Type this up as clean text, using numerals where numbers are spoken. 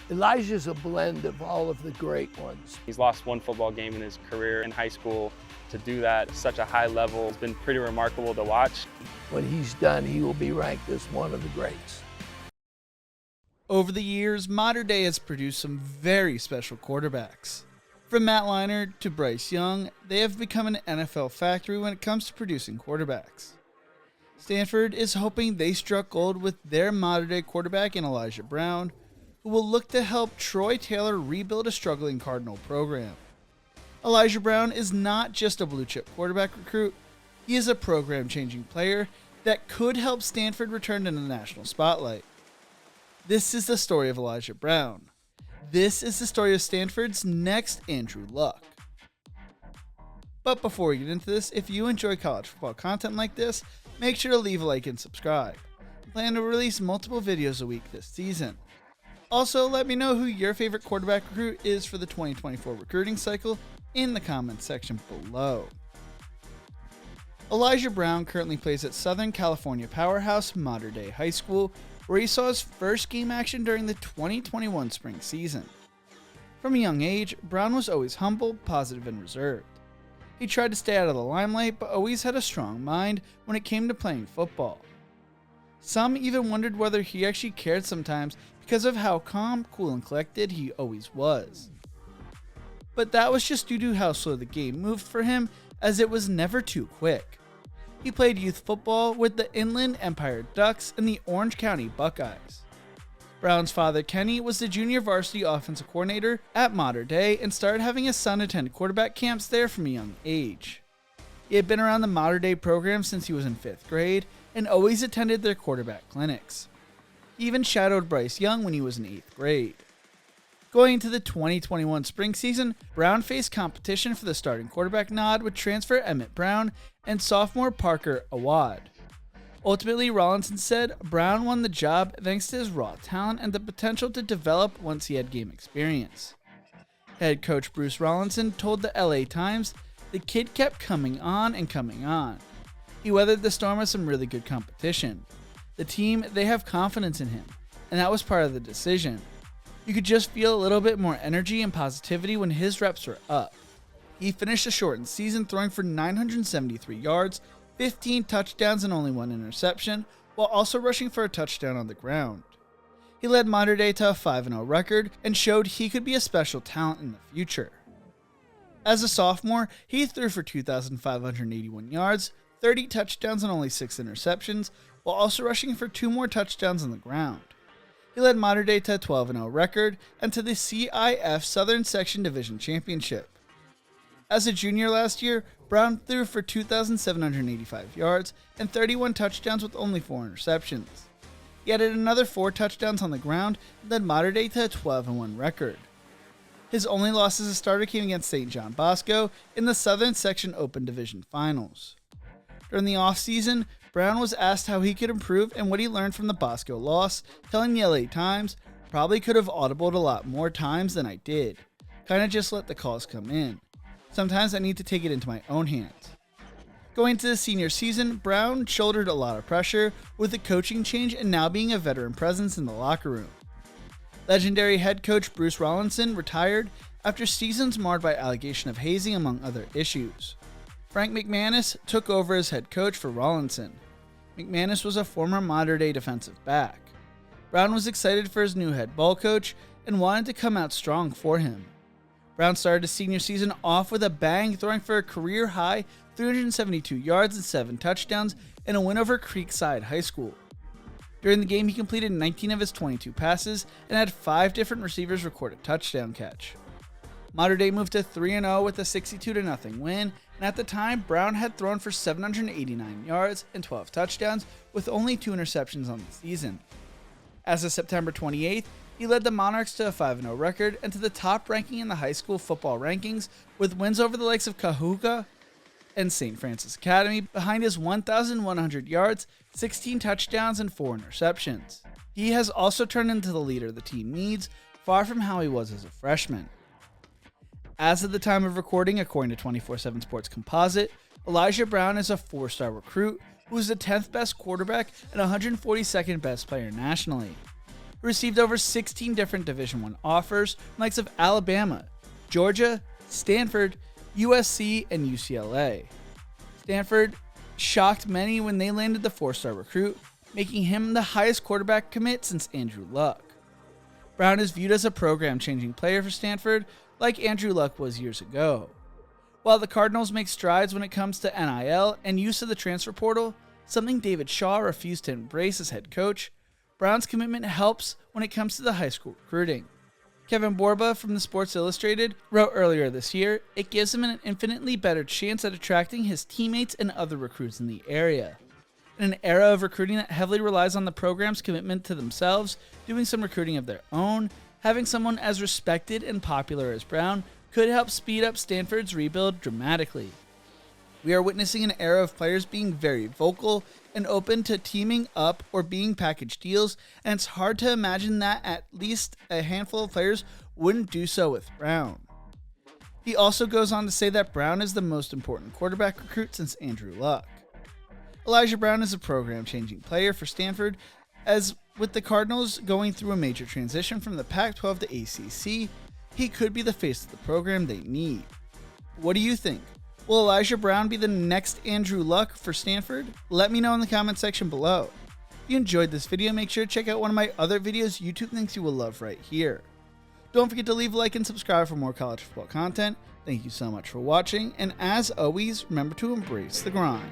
Elijah's a blend of all of the great ones. He's lost one football game in his career in high school. To do that at such a high level has been pretty remarkable to watch. When he's done, he will be ranked as one of the greats. Over the years, Mater Dei has produced some very special quarterbacks. From Matt Leinart to Bryce Young, they have become an NFL factory when it comes to producing quarterbacks. Stanford is hoping they struck gold with their Mater Dei quarterback in Elijah Brown, who will look to help Troy Taylor rebuild a struggling Cardinal program. Elijah Brown is not just a blue-chip quarterback recruit, he is a program-changing player that could help Stanford return to the national spotlight. This is the story of Elijah Brown. This is the story of Stanford's next Andrew Luck. But before we get into this, if you enjoy college football content like this, make sure to leave a like and subscribe. I plan to release multiple videos a week this season. Also, let me know who your favorite quarterback recruit is for the 2024 recruiting cycle in the comments section below. Elijah Brown currently plays at Southern California powerhouse Mater Dei High School, where he saw his first game action during the 2021 spring season. From a young age, Brown was always humble, positive, and reserved. He tried to stay out of the limelight, but always had a strong mind when it came to playing football. Some even wondered whether he actually cared sometimes because of how calm, cool, and collected he always was. But that was just due to how slow the game moved for him, as it was never too quick. He played youth football with the Inland Empire Ducks and the Orange County Buckeyes. Brown's father, Kenny, was the junior varsity offensive coordinator at Mater Dei and started having his son attend quarterback camps there from a young age. He had been around the Mater Dei program since he was in 5th grade and always attended their quarterback clinics. He even shadowed Bryce Young when he was in 8th grade. Going into the 2021 spring season, Brown faced competition for the starting quarterback nod with transfer Emmett Brown and sophomore Parker Awad. Ultimately, Rollinson said Brown won the job thanks to his raw talent and the potential to develop once he had game experience. Head coach Bruce Rollinson told the LA Times the kid kept coming on and coming on. He weathered the storm with some really good competition. The team, they have confidence in him, and that was part of the decision. You could just feel a little bit more energy and positivity when his reps were up. He finished a shortened season throwing for 973 yards, 15 touchdowns, and only 1 interception, while also rushing for a touchdown on the ground. He led Mater Dei to a 5-0 record and showed he could be a special talent in the future. As a sophomore, he threw for 2,581 yards, 30 touchdowns, and only 6 interceptions, while also rushing for 2 more touchdowns on the ground. He led Mater Dei to a 12-0 record and to the CIF Southern Section Division Championship. As a junior last year, Brown threw for 2,785 yards and 31 touchdowns with only 4 interceptions. He added another 4 touchdowns on the ground and led Mater Dei to a 12-1 record. His only loss as a starter came against St. John Bosco in the Southern Section Open Division Finals. During the offseason, Brown was asked how he could improve and what he learned from the Bosco loss, telling the LA Times, "Probably could have audibled a lot more times than I did. Kinda just let the calls come in. Sometimes I need to take it into my own hands." Going into the senior season, Brown shouldered a lot of pressure with the coaching change and now being a veteran presence in the locker room. Legendary head coach Bruce Rollinson retired after seasons marred by allegation of hazing among other issues. Frank McManus took over as head coach for Rollinson. McManus was a former Mater Dei defensive back. Brown was excited for his new head ball coach and wanted to come out strong for him. Brown started his senior season off with a bang, throwing for a career-high 372 yards and 7 touchdowns in a win over Creekside High School. During the game, he completed 19 of his 22 passes and had 5 different receivers record a touchdown catch. Mater Dei moved to 3-0 with a 62-0 win, and at the time, Brown had thrown for 789 yards and 12 touchdowns with only 2 interceptions on the season. As of September 28th, he led the Monarchs to a 5-0 record and to the top ranking in the high school football rankings with wins over the likes of Cahuga and St. Francis Academy behind his 1,100 yards, 16 touchdowns, and 4 interceptions. He has also turned into the leader the team needs, far from how he was as a freshman. As of the time of recording, according to 24/7 Sports Composite, Elijah Brown is a 4-star recruit who is the 10th best quarterback and 142nd best player nationally. who received over 16 different Division I offers from the likes of Alabama, Georgia, Stanford, USC, and UCLA. Stanford shocked many when they landed the 4-star recruit, making him the highest quarterback commit since Andrew Luck. Brown is viewed as a program-changing player for Stanford, like Andrew Luck was years ago. While the Cardinals make strides when it comes to NIL and use of the transfer portal, something David Shaw refused to embrace as head coach, Brown's commitment helps when it comes to the high school recruiting. Kevin Borba from the Sports Illustrated wrote earlier this year, it gives him an infinitely better chance at attracting his teammates and other recruits in the area. In an era of recruiting that heavily relies on the program's commitment to themselves, doing some recruiting of their own, having someone as respected and popular as Brown could help speed up Stanford's rebuild dramatically. We are witnessing an era of players being very vocal and open to teaming up or being package deals, and it's hard to imagine that at least a handful of players wouldn't do so with Brown. He also goes on to say that Brown is the most important quarterback recruit since Andrew Luck. Elijah Brown is a program-changing player for Stanford, as with the Cardinals going through a major transition from the Pac-12 to ACC, he could be the face of the program they need. What do you think? Will Elijah Brown be the next Andrew Luck for Stanford? Let me know in the comment section below. If you enjoyed this video, make sure to check out one of my other videos YouTube thinks you will love right here. Don't forget to leave a like and subscribe for more college football content. Thank you so much for watching, and as always, remember to embrace the grind.